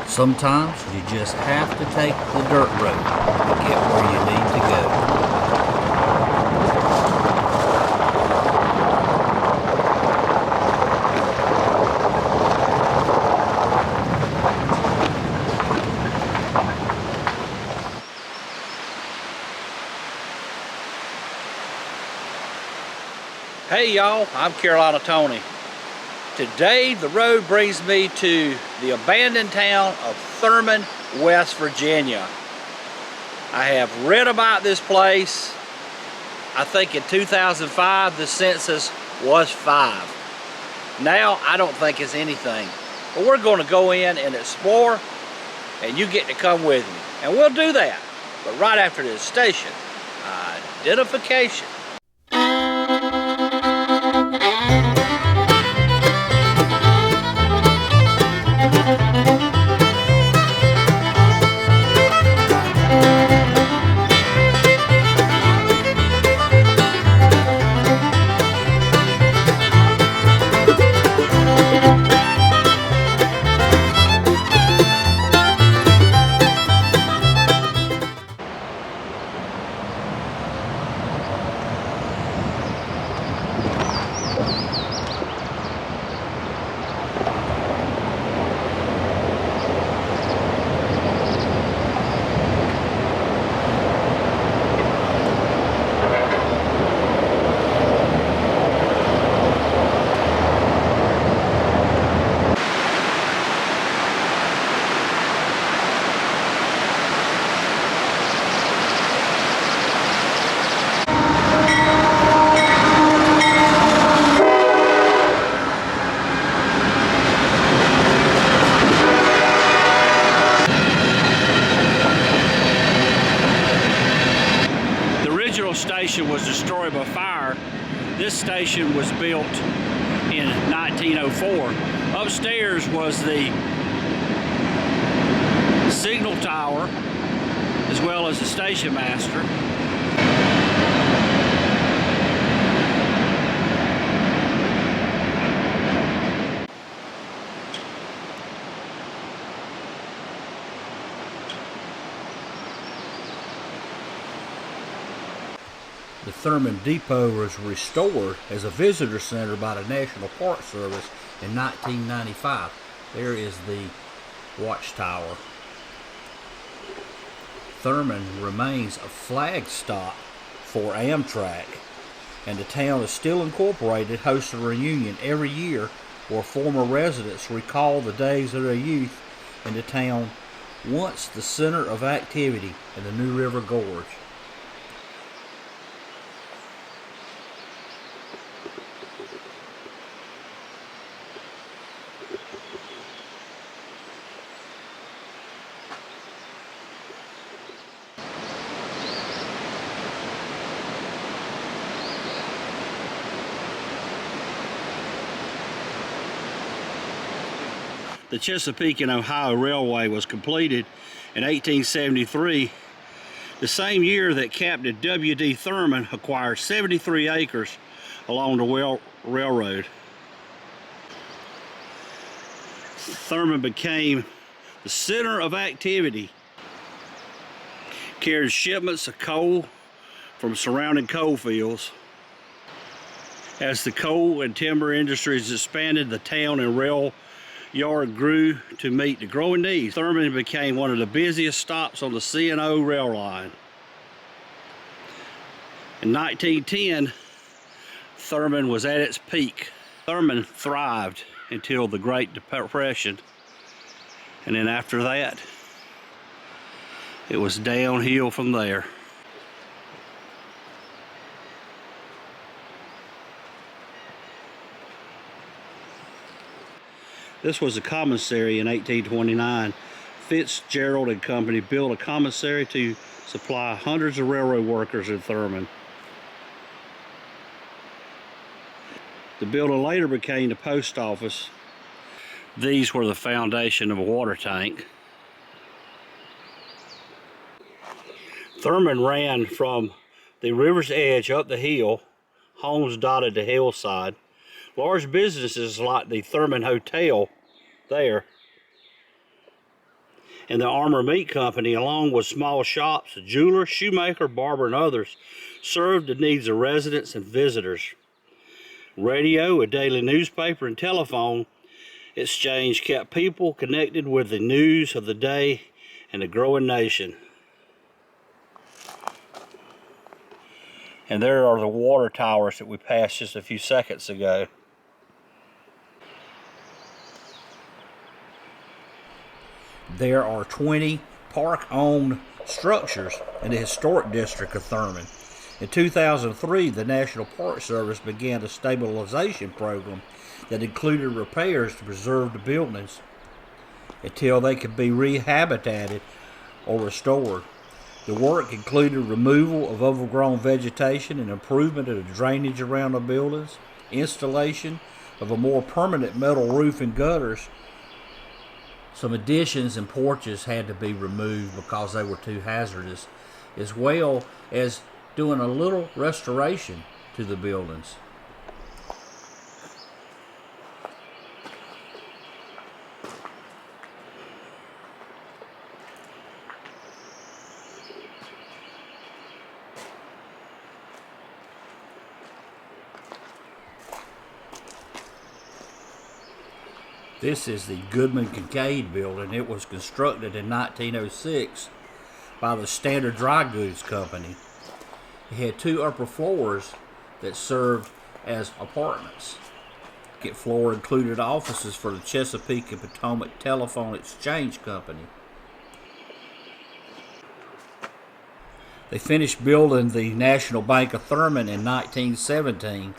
Sometimes you just have to take the dirt road to get where you need to go. Hey y'all, I'm Carolina Tony. Today the road brings me to the abandoned town of Thurman, West Virginia. I have read about this place. I think in 2005 the census was 5. Now I don't think it's anything. But we're going to go in and explore, and you get to come with me. And we'll do that, but right after this station identification. Station was destroyed by fire. This station was built in 1904. Upstairs was the signal tower as well as the station master. The Thurman Depot was restored as a visitor center by the National Park Service in 1995. There is the watchtower. Thurman remains a flag stop for Amtrak, and the town is still incorporated, hosts a reunion every year where former residents recall the days of their youth in the town, once the center of activity in the New River Gorge. The Chesapeake and Ohio Railway was completed in 1873, the same year that Captain W.D. Thurman acquired 73 acres along the railroad. Thurman became the center of activity, carried shipments of coal from surrounding coal fields. As the coal and timber industries expanded, the town and rail yard grew to meet the growing needs. Thurman became one of the busiest stops on the C&O rail line. In 1910, Thurman was at its peak. Thurman thrived until the Great Depression, and then after that, it was downhill from there. This was a commissary in 1829. Fitzgerald and Company built a commissary to supply hundreds of railroad workers in Thurman. The building later became the post office. These were the foundation of a water tank. Thurman ran from the river's edge up the hill. Homes dotted the hillside. Large businesses like the Thurman Hotel there. And the Armour Meat Company, along with small shops, a jeweler, shoemaker, barber, and others, served the needs of residents and visitors. Radio, a daily newspaper, and telephone exchange kept people connected with the news of the day and the growing nation. And there are the water towers that we passed just a few seconds ago. There are 20 park-owned structures in the historic district of Thurmond. In 2003, the National Park Service began a stabilization program that included repairs to preserve the buildings until they could be rehabilitated or restored. The work included removal of overgrown vegetation and improvement of the drainage around the buildings, installation of a more permanent metal roof and gutters. Some additions and porches had to be removed because they were too hazardous, as well as doing a little restoration to the buildings. This is the Goodman Kincaid building. It was constructed in 1906 by the Standard Dry Goods Company. It had 2 upper floors that served as apartments. The floor included offices for the Chesapeake and Potomac Telephone Exchange Company. They finished building the National Bank of Thurman in 1917.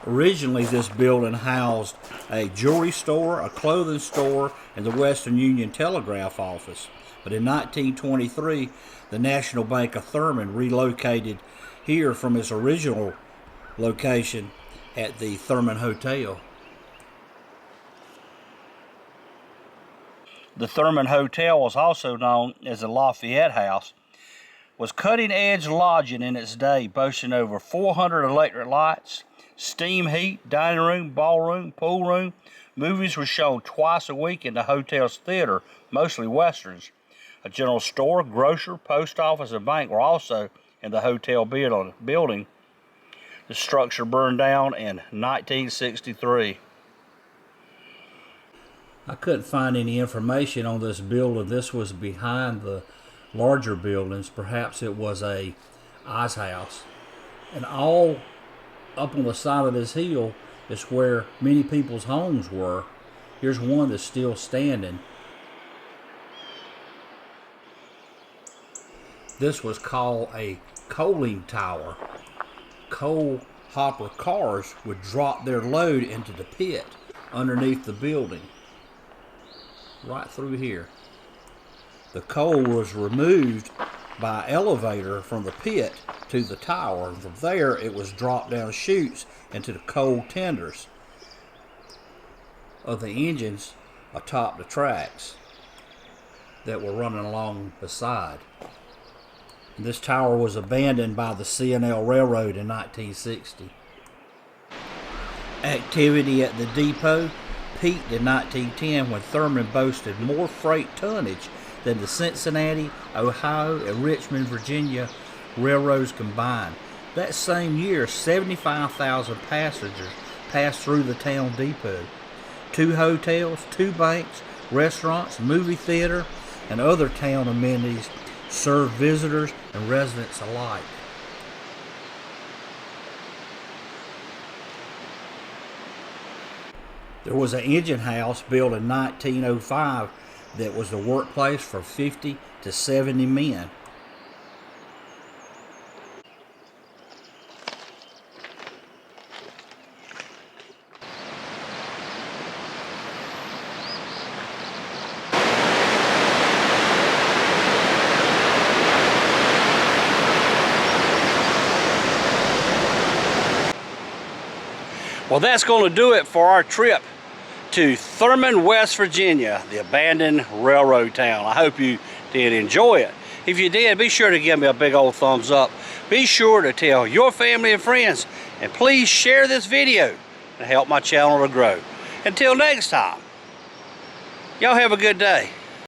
Originally, this building housed a jewelry store, a clothing store, and the Western Union Telegraph office. But in 1923, the National Bank of Thurman relocated here from its original location at the Thurman Hotel. The Thurman Hotel was also known as the Lafayette House, was cutting-edge lodging in its day, boasting over 400 electric lights, steam heat, dining room, ballroom, pool room. Movies were shown twice a week in the hotel's theater, mostly westerns. A general store, grocer, post office, and bank were also in the hotel building. The structure burned down in 1963. I couldn't find any information on this building. This was behind the larger buildings. Perhaps it was a ice house. And all up on the side of this hill is where many people's homes were. Here's one that's still standing. This was called a coaling tower. Coal hopper cars would drop their load into the pit underneath the building, right through here. The coal was removed by elevator from the pit to the tower, and from there it was dropped down chutes into the coal tenders of the engines atop the tracks that were running along beside. And this tower was abandoned by the C&L Railroad in 1960. Activity at the depot peaked in 1910 when Thurman boasted more freight tonnage than the Cincinnati, Ohio, and Richmond, Virginia railroads combined. That same year, 75,000 passengers passed through the town depot. 2 hotels, 2 banks, restaurants, movie theater, and other town amenities served visitors and residents alike. There was an engine house built in 1905 that was the workplace for 50 to 70 men. Well, that's going to do it for our trip to Thurman, West Virginia, the abandoned railroad town. I hope you did enjoy it. If you did, be sure to give me a big old thumbs up. Be sure to tell your family and friends, and please share this video to help my channel to grow. Until next time, y'all have a good day.